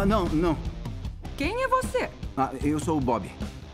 Não. Quem é você? Eu sou o Bob.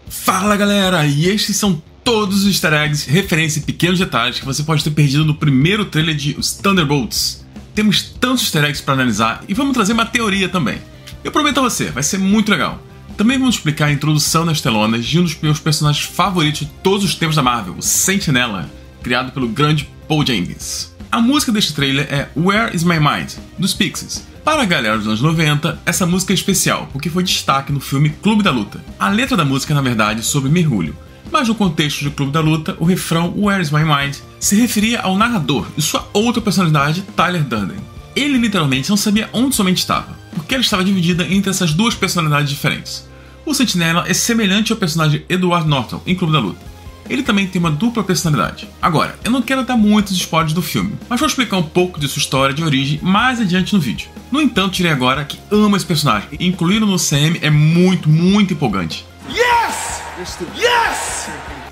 Fala galera, e estes são todos os easter eggs, referências e pequenos detalhes que você pode ter perdido no primeiro trailer de Os Thunderbolts. Temos tantos easter eggs para analisar e vamos trazer uma teoria também. Eu prometo a você, vai ser muito legal. Também vamos explicar a introdução nas telonas de um dos meus personagens favoritos de todos os tempos da Marvel, o Sentinela, criado pelo grande Paul Jenkins. A música deste trailer é Where Is My Mind, dos Pixies. Para a galera dos anos 90, essa música é especial, porque foi destaque no filme Clube da Luta. A letra da música é, na verdade, sobre mergulho, mas no contexto de Clube da Luta, o refrão Where Is My Mind se referia ao narrador e sua outra personalidade, Tyler Durden. Ele literalmente não sabia onde sua mente estava, porque ela estava dividida entre essas duas personalidades diferentes. O Sentinela é semelhante ao personagem Edward Norton em Clube da Luta. Ele também tem uma dupla personalidade. Agora, eu não quero dar muitos spoilers do filme, mas vou explicar um pouco de sua história de origem mais adiante no vídeo. No entanto, direi agora que amo esse personagem e incluí-lo no CM é muito empolgante. Yes! Yes!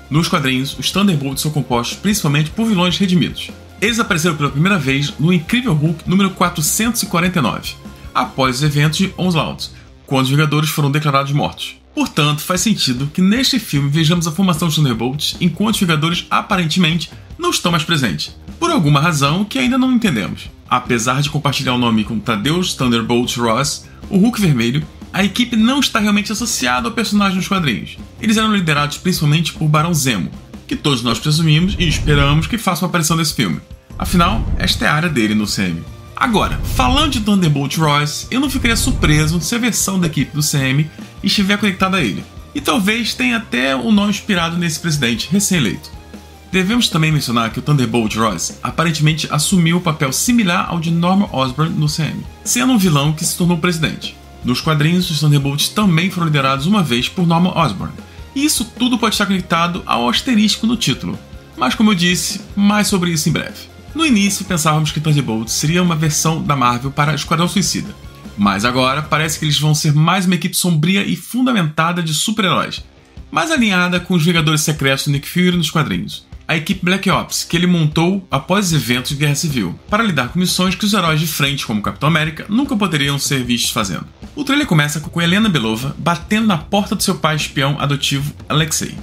Nos quadrinhos, os Thunderbolts são compostos principalmente por vilões redimidos. Eles apareceram pela primeira vez no Incrível Hulk número 449, após os eventos de Onslaught, quando os Vingadores foram declarados mortos. Portanto, faz sentido que neste filme vejamos a formação dos Thunderbolts enquanto os Vingadores aparentemente não estão mais presentes, por alguma razão que ainda não entendemos. Apesar de compartilhar o nome com Thaddeus Thunderbolt Ross, o Hulk Vermelho, a equipe não está realmente associada ao personagem dos quadrinhos. Eles eram liderados principalmente por Barão Zemo, que todos nós presumimos e esperamos que faça uma aparição nesse filme. Afinal, esta é a área dele no CM. Agora, falando de Thunderbolt Ross, eu não ficaria surpreso se a versão da equipe do CM estiver conectada a ele. E talvez tenha até um nome inspirado nesse presidente recém-eleito. Devemos também mencionar que o Thunderbolt Ross aparentemente assumiu um papel similar ao de Norman Osborn no CM, sendo um vilão que se tornou presidente. Nos quadrinhos, os Thunderbolts também foram liderados uma vez por Norman Osborn. E isso tudo pode estar conectado ao asterisco no título. Mas como eu disse, mais sobre isso em breve. No início, pensávamos que Thunderbolts seria uma versão da Marvel para Esquadrão Suicida. Mas agora, parece que eles vão ser mais uma equipe sombria e fundamentada de super-heróis, mais alinhada com os Vingadores Secretos do Nick Fury nos quadrinhos. A equipe Black Ops, que ele montou após os eventos de Guerra Civil, para lidar com missões que os heróis de frente, como Capitão América, nunca poderiam ser vistos fazendo. O trailer começa com Helena Belova batendo na porta do seu pai espião adotivo Alexei,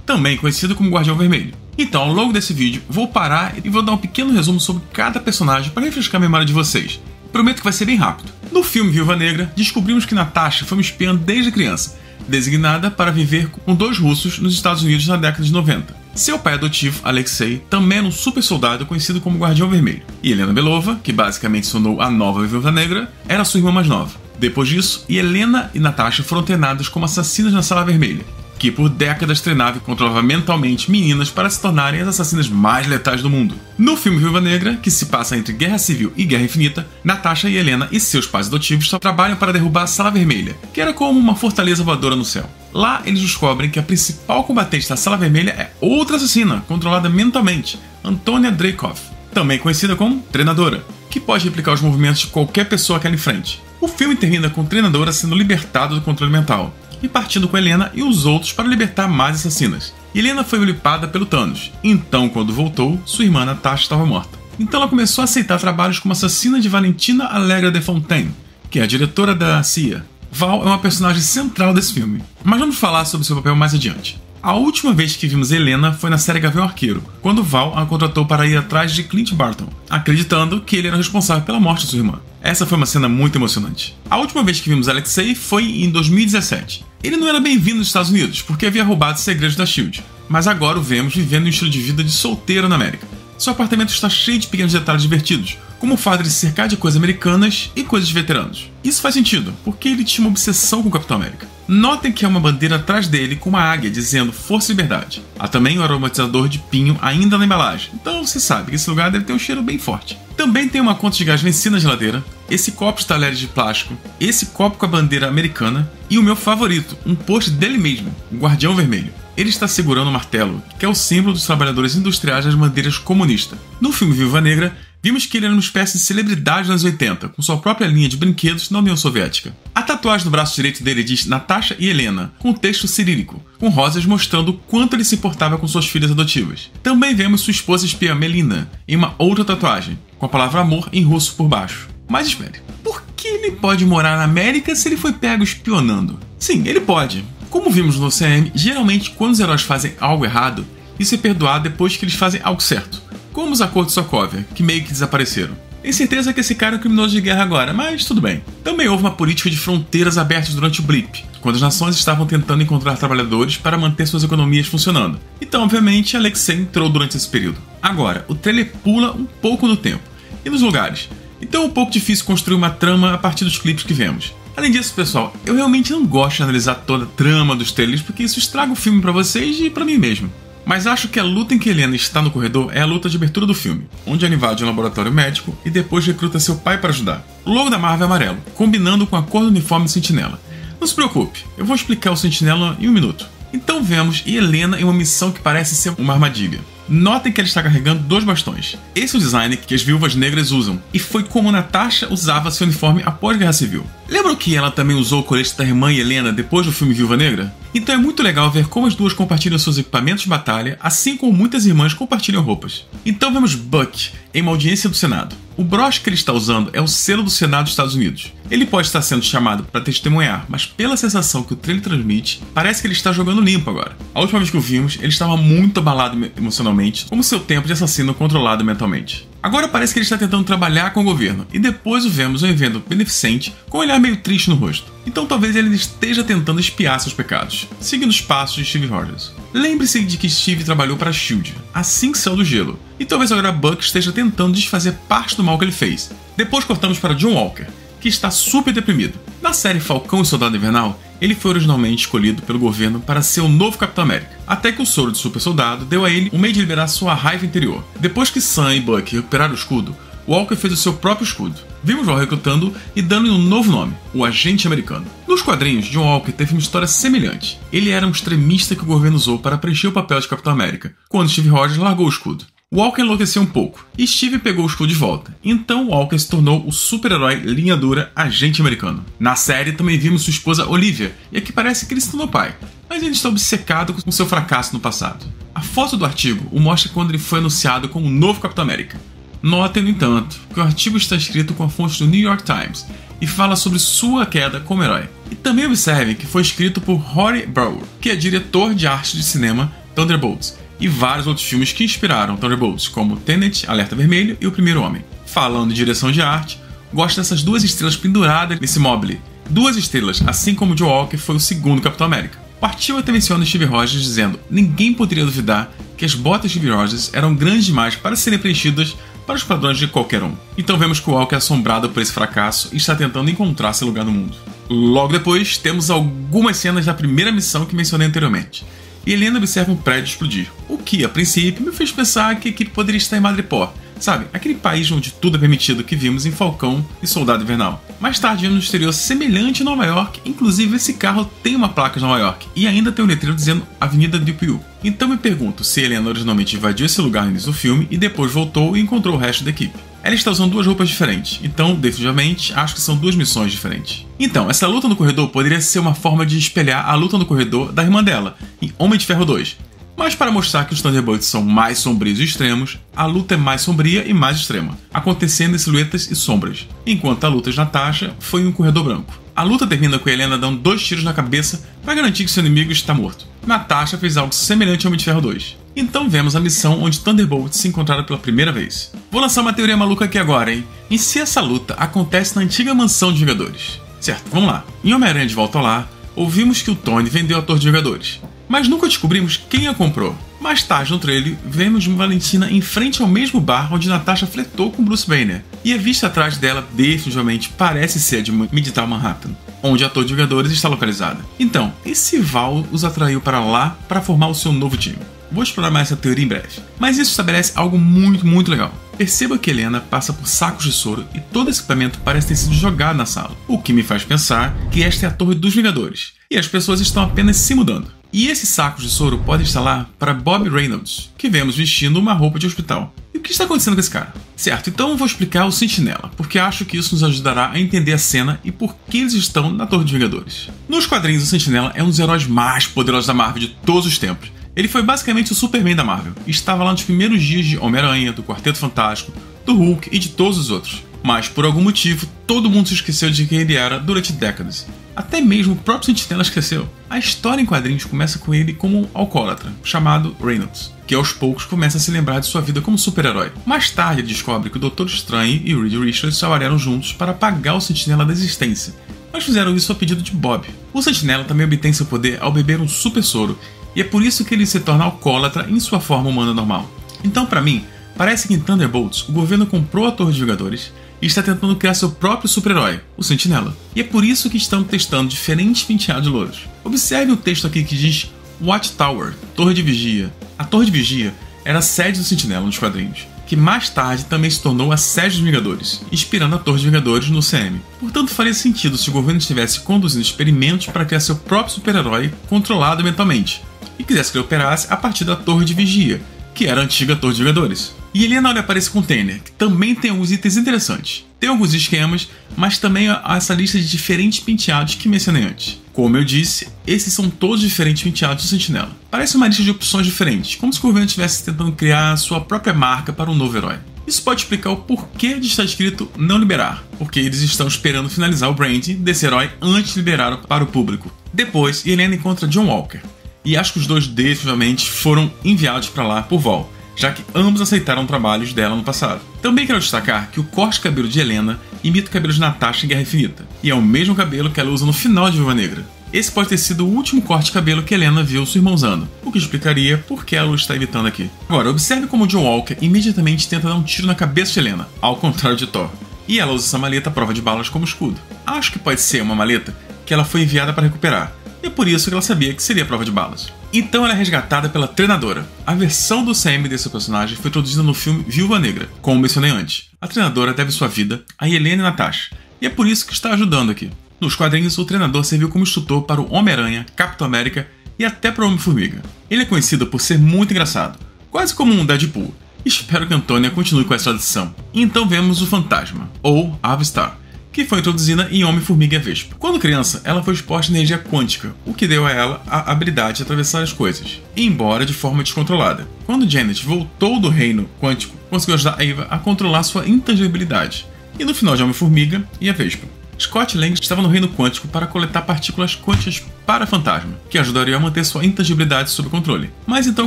também conhecido como Guardião Vermelho. Então, ao longo desse vídeo, vou parar e vou dar um pequeno resumo sobre cada personagem para refrescar a memória de vocês. Prometo que vai ser bem rápido. No filme Viúva Negra, descobrimos que Natasha foi uma espiã desde criança, designada para viver com dois russos nos Estados Unidos na década de 90. Seu pai adotivo, Alexei, também era um super soldado conhecido como Guardião Vermelho. E Helena Belova, que basicamente se tornou a nova Viúva Negra, era sua irmã mais nova. Depois disso, Helena e Natasha foram treinadas como assassinas na Sala Vermelha, que por décadas treinava e controlava mentalmente meninas para se tornarem as assassinas mais letais do mundo. No filme Viúva Negra, que se passa entre Guerra Civil e Guerra Infinita, Natasha e Helena e seus pais adotivos trabalham para derrubar a Sala Vermelha, que era como uma fortaleza voadora no céu. Lá, eles descobrem que a principal combatente da Sala Vermelha é outra assassina, controlada mentalmente, Antonia Dreykov, também conhecida como Treinadora, que pode replicar os movimentos de qualquer pessoa que ela enfrente. O filme termina com Treinadora sendo libertada do controle mental, e partindo com Helena e os outros para libertar mais assassinas. Helena foi blipada pelo Thanos, então quando voltou, sua irmã Natasha estava morta. Então ela começou a aceitar trabalhos como assassina de Valentina Allegra de Fontaine, que é a diretora da CIA. Val é uma personagem central desse filme, mas vamos falar sobre seu papel mais adiante. A última vez que vimos Helena foi na série Gavião Arqueiro, quando Val a contratou para ir atrás de Clint Barton, acreditando que ele era responsável pela morte de sua irmã. Essa foi uma cena muito emocionante. A última vez que vimos Alexei foi em 2017. Ele não era bem-vindo nos Estados Unidos, porque havia roubado segredos da SHIELD, mas agora o vemos vivendo um estilo de vida de solteiro na América. Seu apartamento está cheio de pequenos detalhes divertidos, como o fato de se cercar de coisas americanas e coisas de veteranos. Isso faz sentido, porque ele tinha uma obsessão com o Capitão América. Notem que há uma bandeira atrás dele com uma águia dizendo Força e Liberdade. Há também um aromatizador de pinho ainda na embalagem, então você sabe que esse lugar deve ter um cheiro bem forte. Também tem uma conta de gás vencida na geladeira, esse copo de talheres de plástico, esse copo com a bandeira americana e o meu favorito, um post dele mesmo, o Guardião Vermelho. Ele está segurando um martelo, que é o símbolo dos trabalhadores industriais das bandeiras comunistas. No filme Viúva Negra, vimos que ele era uma espécie de celebridade nos anos 80, com sua própria linha de brinquedos na União Soviética. A tatuagem no braço direito dele diz Natasha e Helena, com texto cirílico, com rosas mostrando o quanto ele se importava com suas filhas adotivas. Também vemos sua esposa espiã Melina, em uma outra tatuagem, com a palavra amor em russo por baixo. Mas espere, por que que ele pode morar na América se ele foi pego espionando. Sim, ele pode. Como vimos no CM, geralmente quando os heróis fazem algo errado, isso é perdoado depois que eles fazem algo certo. Como os acordos de Sokovia, que meio que desapareceram. Tenho certeza que esse cara é um criminoso de guerra agora, mas tudo bem. Também houve uma política de fronteiras abertas durante o blip, quando as nações estavam tentando encontrar trabalhadores para manter suas economias funcionando. Então, obviamente, Alexei entrou durante esse período. Agora, o trailer pula um pouco no tempo e nos lugares, então é um pouco difícil construir uma trama a partir dos clipes que vemos. Além disso, pessoal, eu realmente não gosto de analisar toda a trama dos trailers porque isso estraga o filme para vocês e para mim mesmo. Mas acho que a luta em que Helena está no corredor é a luta de abertura do filme, onde ela invade um laboratório médico e depois recruta seu pai para ajudar. O logo da Marvel é amarelo, combinando com a cor do uniforme do Sentinela. Não se preocupe, eu vou explicar o Sentinela em um minuto. Então vemos Helena em uma missão que parece ser uma armadilha. Notem que ela está carregando 2 bastões. Esse é o design que as viúvas negras usam, e foi como Natasha usava seu uniforme após a Guerra Civil. Lembram que ela também usou o colete da irmã Helena depois do filme Viúva Negra? Então é muito legal ver como as duas compartilham seus equipamentos de batalha, assim como muitas irmãs compartilham roupas. Então vemos Buck em uma audiência do Senado. O broche que ele está usando é o selo do Senado dos Estados Unidos. Ele pode estar sendo chamado para testemunhar, mas pela sensação que o trailer transmite, parece que ele está jogando limpo agora. A última vez que o vimos, ele estava muito abalado emocionalmente, como seu tempo de assassino controlado mentalmente. Agora parece que ele está tentando trabalhar com o governo, e depois o vemos em um evento beneficente com um olhar meio triste no rosto. Então talvez ele esteja tentando espiar seus pecados, seguindo os passos de Steve Rogers. Lembre-se de que Steve trabalhou para a SHIELD, assim que saiu do gelo, e talvez agora Buck esteja tentando desfazer parte do mal que ele fez. Depois cortamos para John Walker, que está super deprimido. Na série Falcão e Soldado Invernal, ele foi originalmente escolhido pelo governo para ser o novo Capitão América, até que o soro de super soldado deu a ele um meio de liberar sua raiva interior. Depois que Sam e Buck recuperaram o escudo, Walker fez o seu próprio escudo. Vimos Val recrutando e dando-lhe um novo nome, o Agente Americano. Nos quadrinhos, John Walker teve uma história semelhante. Ele era um extremista que o governo usou para preencher o papel de Capitão América, quando Steve Rogers largou o escudo. Walker enlouqueceu um pouco, e Steve pegou o escudo de volta. Então Walker se tornou o super-herói linha dura Agente Americano. Na série também vimos sua esposa Olivia, e aqui parece que ele se tornou pai, mas ele está obcecado com seu fracasso no passado. A foto do artigo o mostra quando ele foi anunciado como o novo Capitão América. Notem, no entanto, que o artigo está escrito com a fonte do New York Times e fala sobre sua queda como herói. E também observem que foi escrito por Rory Brower, que é diretor de arte de cinema Thunderbolts, e vários outros filmes que inspiraram Thunderbolts, como Tenet, Alerta Vermelho e O Primeiro Homem. Falando de direção de arte, gosto dessas 2 estrelas penduradas nesse mobile. 2 estrelas, assim como Joe Walker foi o segundo Capitão América. O artigo até menciona Steve Rogers dizendo: ninguém poderia duvidar que as botas de Steve Rogers eram grandes demais para serem preenchidas para os padrões de qualquer um. Então vemos que o Walker é assombrado por esse fracasso e está tentando encontrar seu lugar no mundo. Logo depois, temos algumas cenas da primeira missão que mencionei anteriormente. E Helena observa um prédio explodir, o que, a princípio, me fez pensar que a equipe poderia estar em Madripoor, sabe? Aquele país onde tudo é permitido que vimos em Falcão e Soldado Invernal. Mais tarde vimos um exterior semelhante em Nova York, inclusive esse carro tem uma placa de Nova York, e ainda tem um letreiro dizendo Avenida Dupuy. Então me pergunto se Helena originalmente invadiu esse lugar no início do filme e depois voltou e encontrou o resto da equipe. Ela está usando 2 roupas diferentes, então, definitivamente, acho que são 2 missões diferentes. Então, essa luta no corredor poderia ser uma forma de espelhar a luta no corredor da irmã dela, em Homem de Ferro 2. Mas para mostrar que os Thunderbolts são mais sombrios e extremos, a luta é mais sombria e mais extrema, acontecendo em silhuetas e sombras, enquanto a luta de Natasha foi em um corredor branco. A luta termina com Helena dando 2 tiros na cabeça para garantir que seu inimigo está morto. Natasha fez algo semelhante ao Homem de Ferro 2. Então vemos a missão onde Thunderbolts se encontraram pela primeira vez. Vou lançar uma teoria maluca aqui agora, hein? E se essa luta acontece na antiga mansão de Vingadores? Certo, vamos lá. Em Homem-Aranha de Volta ao Lar, ouvimos que o Tony vendeu a Torre de Vingadores, mas nunca descobrimos quem a comprou. Mais tarde no trailer, vemos Valentina em frente ao mesmo bar onde Natasha flertou com Bruce Banner, e a vista atrás dela definitivamente parece ser a de Midtown Manhattan, onde a Torre de Vingadores está localizada. Então, e se Val os atraiu para lá para formar o seu novo time? Vou explorar mais essa teoria em breve. Mas isso estabelece algo muito legal. Perceba que Helena passa por sacos de soro e todo esse equipamento parece ter sido jogado na sala, o que me faz pensar que esta é a Torre dos Vingadores, e as pessoas estão apenas se mudando. E esses sacos de soro podem estar lá para Bob Reynolds, que vemos vestindo uma roupa de hospital. E o que está acontecendo com esse cara? Certo, então eu vou explicar o Sentinela, porque acho que isso nos ajudará a entender a cena e por que eles estão na Torre dos Vingadores. Nos quadrinhos, o Sentinela é um dos heróis mais poderosos da Marvel de todos os tempos. Ele foi basicamente o Superman da Marvel, e estava lá nos primeiros dias de Homem-Aranha, do Quarteto Fantástico, do Hulk e de todos os outros. Mas, por algum motivo, todo mundo se esqueceu de quem ele era durante décadas. Até mesmo o próprio Sentinela esqueceu. A história em quadrinhos começa com ele como um alcoólatra, chamado Reynolds, que aos poucos começa a se lembrar de sua vida como super-herói. Mais tarde ele descobre que o Doutor Estranho e Reed Richards trabalharam juntos para apagar o Sentinela da existência, mas fizeram isso a pedido de Bob. O Sentinela também obtém seu poder ao beber um super soro, e é por isso que ele se torna alcoólatra em sua forma humana normal. Então, para mim, parece que em Thunderbolts o governo comprou a Torre dos Vingadores e está tentando criar seu próprio super-herói, o Sentinela. E é por isso que estão testando diferentes penteados louros. Observe o texto aqui que diz Watchtower, Torre de Vigia. A Torre de Vigia era a sede do Sentinela nos quadrinhos, que mais tarde também se tornou a sede dos Vingadores, inspirando a Torre dos Vingadores no CM. Portanto, faria sentido se o governo estivesse conduzindo experimentos para criar seu próprio super-herói controlado mentalmente, e quisesse que ele operasse a partir da Torre de Vigia, que era a antiga Torre dos Vingadores. E Helena olha para esse container, que também tem alguns itens interessantes. Tem alguns esquemas, mas também há essa lista de diferentes penteados que mencionei antes. Como eu disse, esses são todos diferentes penteados do Sentinela. Parece uma lista de opções diferentes, como se o governo estivesse tentando criar sua própria marca para um novo herói. Isso pode explicar o porquê de estar escrito não liberar, porque eles estão esperando finalizar o branding desse herói antes de liberar para o público. Depois, Helena encontra John Walker, e acho que os dois definitivamente foram enviados para lá por Vol, já que ambos aceitaram trabalhos dela no passado. Também quero destacar que o corte de cabelo de Helena imita o cabelo de Natasha em Guerra Infinita, e é o mesmo cabelo que ela usa no final de Viúva Negra. Esse pode ter sido o último corte de cabelo que Helena viu sua irmã usando, o que explicaria por que ela o está evitando aqui. Agora, observe como John Walker imediatamente tenta dar um tiro na cabeça de Helena, ao contrário de Thor, e ela usa essa maleta à prova de balas como escudo. Acho que pode ser uma maleta que ela foi enviada para recuperar, e é por isso que ela sabia que seria prova de balas. Então ela é resgatada pela treinadora. A versão do CM desse personagem foi introduzida no filme Viúva Negra, como mencionei antes. A treinadora deve sua vida a Helena e Natasha, e é por isso que está ajudando aqui. Nos quadrinhos, o treinador serviu como instrutor para o Homem-Aranha, Capitão América e até para o Homem-Formiga. Ele é conhecido por ser muito engraçado, quase como um Deadpool. Espero que Antônia continue com essa tradição. Então vemos o Fantasma, ou Avstar, que foi introduzida em Homem-Formiga e a Vespa. Quando criança, ela foi exposta à energia quântica, o que deu a ela a habilidade de atravessar as coisas, embora de forma descontrolada. Quando Janet voltou do reino quântico, conseguiu ajudar a Eva a controlar sua intangibilidade, e no final de Homem-Formiga e a Vespa. Scott Lang estava no reino quântico para coletar partículas quânticas para Fantasma, que ajudariam a manter sua intangibilidade sob controle. Mas então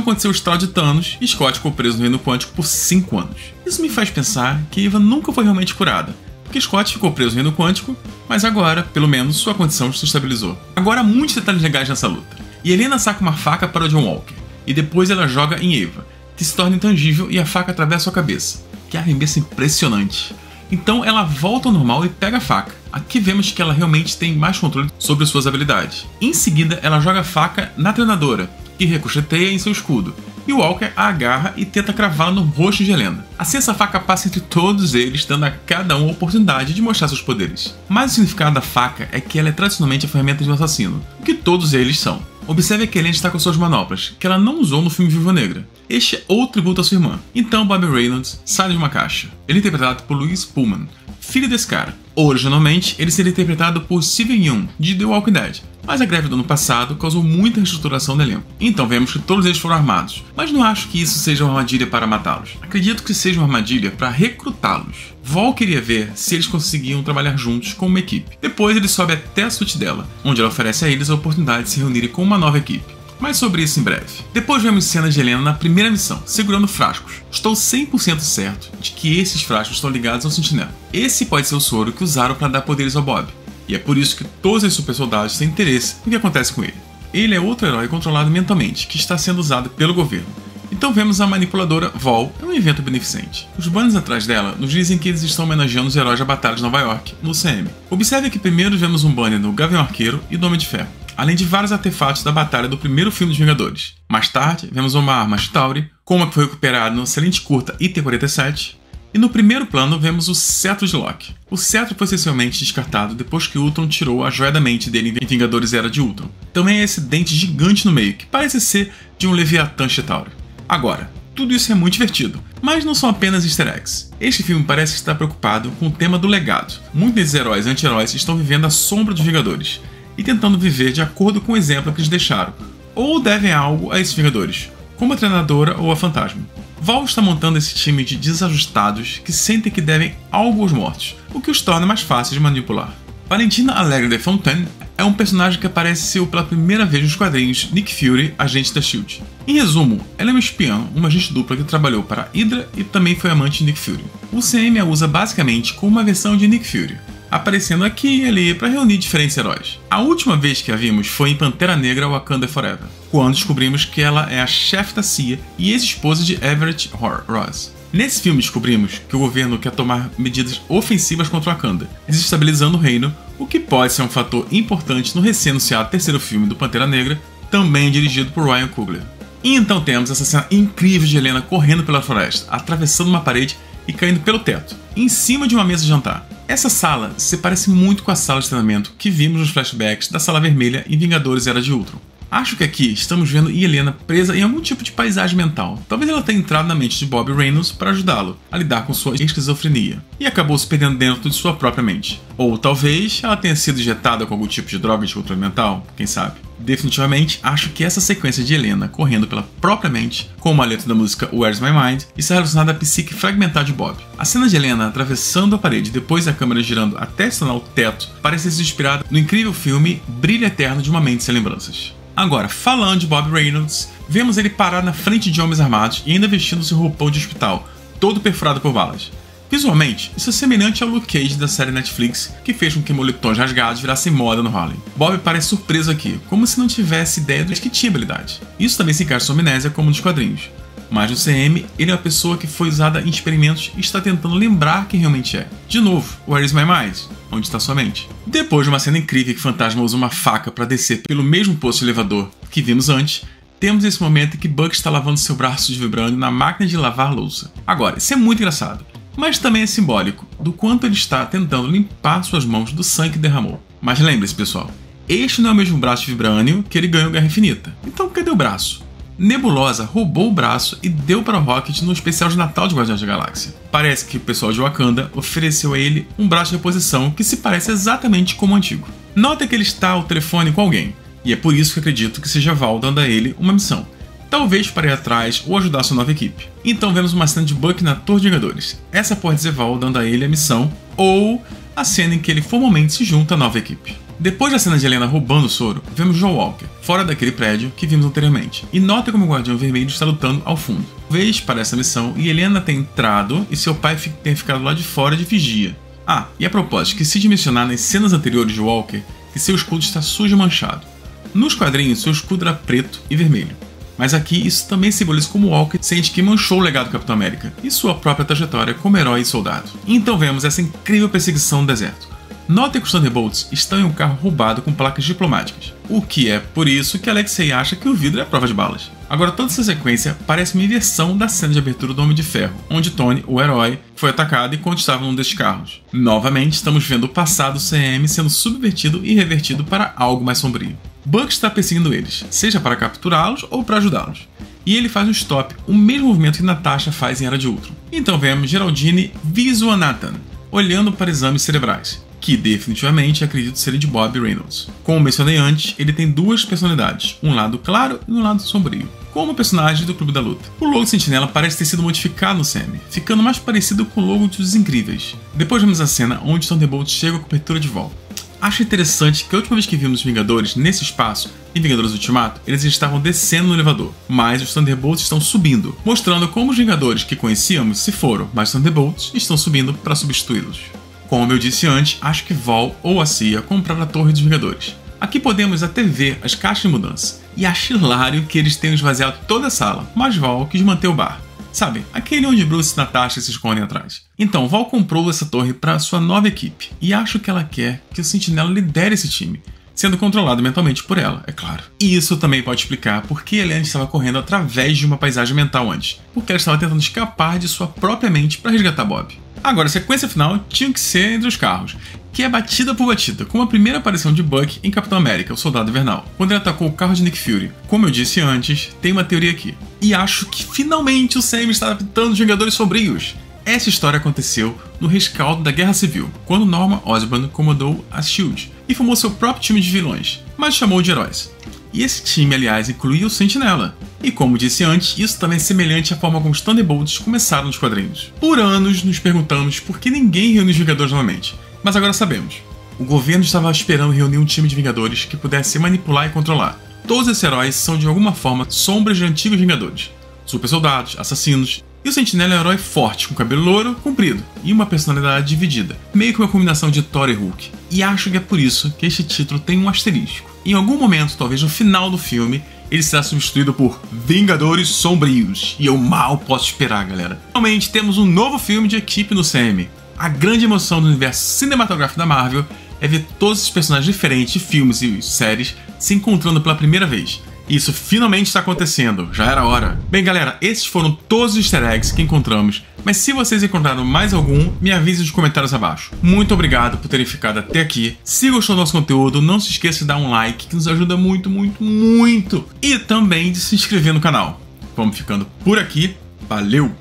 aconteceu o estralo de Thanos e Scott ficou preso no reino quântico por 5 anos. Isso me faz pensar que Eva nunca foi realmente curada, porque Scott ficou preso no reino quântico, mas agora, pelo menos, sua condição se estabilizou. Agora há muitos detalhes legais nessa luta. E Helena saca uma faca para o John Walker, e depois ela joga em Eva, que se torna intangível e a faca atravessa sua cabeça. Que arremesso impressionante! Então ela volta ao normal e pega a faca. Aqui vemos que ela realmente tem mais controle sobre suas habilidades. Em seguida, ela joga a faca na treinadora, que ricocheteia em seu escudo, e o Walker a agarra e tenta cravá-la no rosto de Helena. Assim essa faca passa entre todos eles, dando a cada um a oportunidade de mostrar seus poderes. Mas o significado da faca é que ela é tradicionalmente a ferramenta de um assassino, o que todos eles são. Observe que Helena está com suas manoplas, que ela não usou no filme Viúva Negra. Este é outro tributo à sua irmã. Então Bobby Reynolds sai de uma caixa. Ele é interpretado por Louis Pullman, filho desse cara. Originalmente, ele seria interpretado por Steven Yeun, de The Walking Dead, mas a greve do ano passado causou muita reestruturação do elenco. Então vemos que todos eles foram armados, mas não acho que isso seja uma armadilha para matá-los. Acredito que seja uma armadilha para recrutá-los. Vol queria ver se eles conseguiam trabalhar juntos como uma equipe. Depois ele sobe até a suíte dela, onde ela oferece a eles a oportunidade de se reunirem com uma nova equipe. Mas sobre isso em breve. Depois vemos cenas de Helena na primeira missão, segurando frascos. Estou 100% certo de que esses frascos estão ligados ao Sentinela. Esse pode ser o soro que usaram para dar poderes ao Bob, e é por isso que todos os super soldados têm interesse no que acontece com ele. Ele é outro herói controlado mentalmente, que está sendo usado pelo governo. Então vemos a manipuladora Vol em um evento beneficente. Os banners atrás dela nos dizem que eles estão homenageando os heróis da Batalha de Nova York, no CM. Observe que primeiro vemos um banner do Gavião Arqueiro e do Homem de Ferro, além de vários artefatos da batalha do primeiro filme dos Vingadores. Mais tarde, vemos uma arma Chitauri, como a que foi recuperada no excelente curta IT-47, e no primeiro plano vemos o cetro de Loki. O cetro foi essencialmente descartado depois que Ultron tirou a joia da mente dele em Vingadores Era de Ultron. Também é esse dente gigante no meio, que parece ser de um Leviatã Chitauri. Agora, tudo isso é muito divertido, mas não são apenas easter eggs. Este filme parece estar preocupado com o tema do legado. Muitos desses heróis e anti-heróis estão vivendo à sombra dos Vingadores, e tentando viver de acordo com o exemplo que eles deixaram, ou devem algo a esses Vingadores, como a treinadora ou a Fantasma. Val está montando esse time de desajustados que sentem que devem algo aos mortos, o que os torna mais fáceis de manipular. Valentina Alegre de Fontaine é um personagem que apareceu pela primeira vez nos quadrinhos Nick Fury, agente da SHIELD. Em resumo, ela é uma espiã, uma agente dupla que trabalhou para a Hydra e também foi amante de Nick Fury. O CM a usa basicamente como uma versão de Nick Fury, aparecendo aqui e ali para reunir diferentes heróis. A última vez que a vimos foi em Pantera Negra Wakanda Forever, quando descobrimos que ela é a chefe da CIA e ex-esposa de Everett Ross. Nesse filme descobrimos que o governo quer tomar medidas ofensivas contra Wakanda, desestabilizando o reino, o que pode ser um fator importante no recém-anunciado terceiro filme do Pantera Negra, também dirigido por Ryan Coogler. E então temos essa cena incrível de Helena correndo pela floresta, atravessando uma parede e caindo pelo teto, em cima de uma mesa de jantar. Essa sala se parece muito com a sala de treinamento que vimos nos flashbacks da Sala Vermelha em Vingadores Era de Ultron. Acho que aqui estamos vendo Helena presa em algum tipo de paisagem mental. Talvez ela tenha entrado na mente de Bobby Reynolds para ajudá-lo a lidar com sua esquizofrenia e acabou se perdendo dentro de sua própria mente. Ou talvez ela tenha sido injetada com algum tipo de droga de controle mental, quem sabe. Definitivamente, acho que essa sequência de Helena correndo pela própria mente, como a letra da música Where's My Mind, está relacionada à psique fragmentar de Bob. A cena de Helena atravessando a parede e depois a câmera girando até se tornar o teto parece ser inspirada no incrível filme Brilho Eterno de uma Mente Sem Lembranças. Agora, falando de Bob Reynolds, vemos ele parar na frente de homens armados e ainda vestindo seu roupão de hospital, todo perfurado por balas. Visualmente, isso é semelhante ao Luke Cage da série Netflix, que fez com que moletões rasgados virassem moda no Harlem. Bob parece surpreso aqui, como se não tivesse ideia de que tinha habilidade. Isso também se encaixa sua amnésia como nos quadrinhos. Mas no CM, ele é uma pessoa que foi usada em experimentos e está tentando lembrar quem realmente é. De novo, Where is my mind? Onde está sua mente? Depois de uma cena incrível que o fantasma usa uma faca para descer pelo mesmo posto de elevador que vimos antes, temos esse momento em que Buck está lavando seu braço de vibrânio na máquina de lavar louça. Agora, isso é muito engraçado, mas também é simbólico do quanto ele está tentando limpar suas mãos do sangue que derramou. Mas lembre-se, pessoal, este não é o mesmo braço de vibrânio que ele ganhou em Guerra Infinita. Então cadê o braço? Nebulosa roubou o braço e deu para o Rocket no especial de Natal de Guardiões da Galáxia. Parece que o pessoal de Wakanda ofereceu a ele um braço de reposição que se parece exatamente como o antigo. Nota que ele está ao telefone com alguém, e é por isso que acredito que seja Val dando a ele uma missão. Talvez para ir atrás ou ajudar sua nova equipe. Então vemos uma cena de Buck na Torre de Vingadores. Essa pode ser Val dando a ele a missão, ou a cena em que ele formalmente se junta à nova equipe. Depois da cena de Helena roubando o soro, vemos John Walker, fora daquele prédio que vimos anteriormente, e nota como o Guardião Vermelho está lutando ao fundo. Talvez para essa missão, e Helena tenha entrado e seu pai tenha ficado lá de fora de vigia. Ah, e a propósito, esqueci de mencionar nas cenas anteriores de Walker que seu escudo está sujo e manchado. Nos quadrinhos, seu escudo era preto e vermelho. Mas aqui isso também simboliza como Walker sente que manchou o legado do Capitão América e sua própria trajetória como herói e soldado. E então vemos essa incrível perseguição no deserto. Notem que os Thunderbolts estão em um carro roubado com placas diplomáticas, o que é por isso que Alexei acha que o vidro é a prova de balas. Agora toda essa sequência parece uma inversão da cena de abertura do Homem de Ferro, onde Tony, o herói, foi atacado enquanto estava num desses carros. Novamente estamos vendo o passado CM sendo subvertido e revertido para algo mais sombrio. Buck está perseguindo eles, seja para capturá-los ou para ajudá-los. E ele faz um stop, o mesmo movimento que Natasha faz em Era de Ultron. Então vemos Geraldine Viswanathan olhando para exames cerebrais, que definitivamente acredito serem de Bob Reynolds. Como mencionei antes, ele tem duas personalidades, um lado claro e um lado sombrio, como o personagem do Clube da Luta. O logo de Sentinela parece ter sido modificado no CM, ficando mais parecido com o logo dos Incríveis. Depois vemos a cena onde os Thunderbolts chegam à cobertura de Val. Acho interessante que a última vez que vimos os Vingadores nesse espaço, em Vingadores Ultimato, eles estavam descendo no elevador, mas os Thunderbolts estão subindo, mostrando como os Vingadores que conhecíamos se foram, mas os Thunderbolts estão subindo para substituí-los. Como eu disse antes, acho que Val ou a CIA compraram a Torre dos Vingadores. Aqui podemos até ver as caixas de mudança, e acho hilário que eles tenham esvaziado toda a sala, mas Val quis manter o bar. Sabe, aquele onde Bruce e Natasha se escondem atrás. Então, Val comprou essa torre para sua nova equipe, e acho que ela quer que o Sentinela lidere esse time, sendo controlado mentalmente por ela, é claro. E isso também pode explicar por que Helena estava correndo através de uma paisagem mental antes, porque ela estava tentando escapar de sua própria mente para resgatar Bob. Agora, a sequência final tinha que ser entre os carros, que é batida por batida, como a primeira aparição de Buck em Capitão América, o Soldado Invernal, quando ele atacou o carro de Nick Fury. Como eu disse antes, tem uma teoria aqui. E acho que finalmente o Sam está adaptando os Vingadores Sombrios. Essa história aconteceu no rescaldo da Guerra Civil, quando Norman Osborn comandou a SHIELD e formou seu próprio time de vilões, mas chamou de heróis. E esse time, aliás, incluía o Sentinela. E como disse antes, isso também é semelhante à forma como os Thunderbolts começaram nos quadrinhos. Por anos nos perguntamos por que ninguém reuniu os Vingadores novamente, mas agora sabemos. O governo estava esperando reunir um time de Vingadores que pudesse manipular e controlar. Todos esses heróis são de alguma forma sombras de antigos Vingadores. Super soldados, assassinos. E o Sentinela é um herói forte, com cabelo louro, comprido, e uma personalidade dividida, meio que uma combinação de Thor e Hulk. E acho que é por isso que este título tem um asterisco. Em algum momento, talvez no final do filme, ele será substituído por Vingadores Sombrios. E eu mal posso esperar, galera. Finalmente temos um novo filme de equipe no CM. A grande emoção do universo cinematográfico da Marvel é ver todos esses personagens diferentes de filmes e séries se encontrando pela primeira vez. E isso finalmente está acontecendo, já era hora. Bem galera, esses foram todos os easter eggs que encontramos, mas se vocês encontraram mais algum, me avise nos comentários abaixo. Muito obrigado por terem ficado até aqui. Se gostou do nosso conteúdo, não se esqueça de dar um like, que nos ajuda muito, muito, muito. E também de se inscrever no canal. Vamos ficando por aqui, valeu!